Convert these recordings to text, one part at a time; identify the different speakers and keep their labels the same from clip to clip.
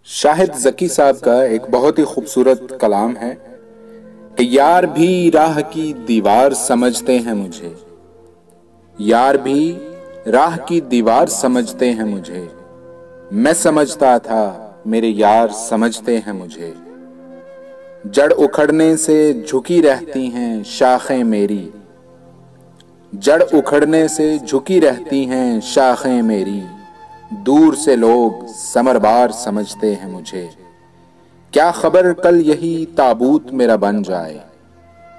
Speaker 1: शाहिद ज़की साहब का एक बहुत ही खूबसूरत कलाम है कि यार भी राह की दीवार समझते हैं मुझे, यार भी राह की दीवार समझते हैं मुझे। मैं समझता था मेरे यार समझते हैं मुझे। जड़ उखड़ने से झुकी रहती हैं शाखें मेरी, जड़ उखड़ने से झुकी रहती हैं शाखें मेरी। दूर से लोग समरबार समझते हैं मुझे। क्या खबर कल यही ताबूत मेरा बन जाए,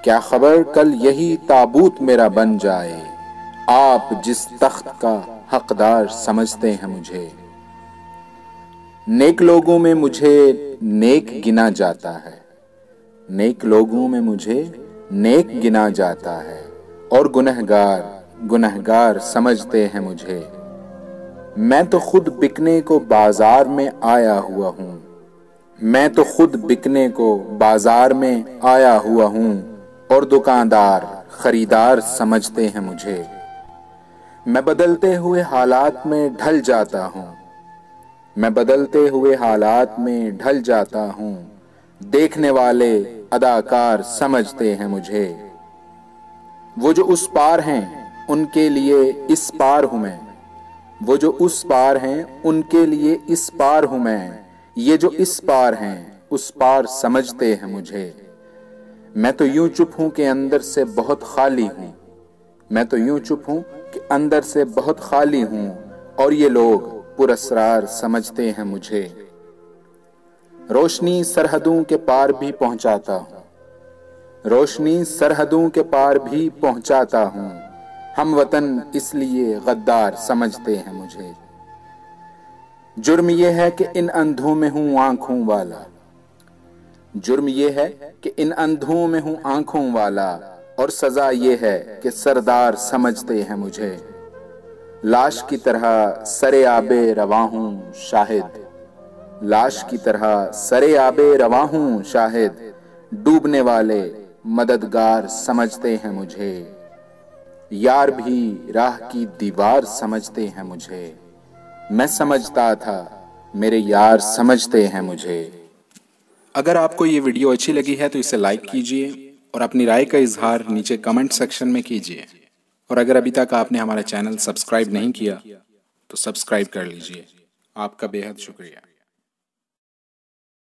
Speaker 1: क्या खबर कल यही ताबूत मेरा बन जाए। आप जिस तख्त का हकदार समझते हैं मुझे। नेक लोगों में मुझे नेक गिना जाता है, नेक लोगों में मुझे नेक गिना जाता है, और गुनहगार गुनहगार समझते हैं मुझे। मैं तो खुद बिकने को बाजार में आया हुआ हूँ, मैं तो खुद बिकने को बाजार में आया हुआ हूँ, और दुकानदार खरीदार समझते हैं मुझे। मैं बदलते हुए हालात में ढल जाता हूँ, मैं बदलते हुए हालात में ढल जाता हूँ। देखने वाले अदाकार समझते हैं मुझे। वो जो उस पार हैं उनके लिए इस पार हूँ मैं, वो जो उस पार हैं उनके लिए इस पार हूँ मैं। ये जो इस पार हैं उस पार समझते हैं मुझे। मैं तो यूं चुप हूं कि अंदर से बहुत खाली हूं, मैं तो यूं चुप हूं कि अंदर से बहुत खाली हूं, और ये लोग पुरस्रार समझते हैं मुझे। रोशनी सरहदों के पार भी पहुंचाता हूं, रोशनी सरहदों के पार भी पहुंचाता हूं। हम वतन इसलिए गद्दार समझते हैं मुझे। जुर्म ये है कि इन अंधों में हूं आंखों वाला, जुर्म ये है कि इन अंधों में हूं आंखों वाला, और सजा ये है कि सरदार समझते हैं मुझे। लाश की तरह सरे आबे रवां हूं शाहिद, लाश की तरह सरे आबे रवां हूं शाहिद। डूबने वाले मददगार समझते हैं मुझे। यार भी राह की दीवार समझते हैं मुझे। मैं समझता था मेरे यार समझते हैं मुझे।
Speaker 2: अगर आपको ये वीडियो अच्छी लगी है तो इसे लाइक कीजिए और अपनी राय का इजहार नीचे कमेंट सेक्शन में कीजिए। और अगर अभी तक आपने हमारा चैनल सब्सक्राइब नहीं किया तो सब्सक्राइब कर लीजिए। आपका बेहद शुक्रिया।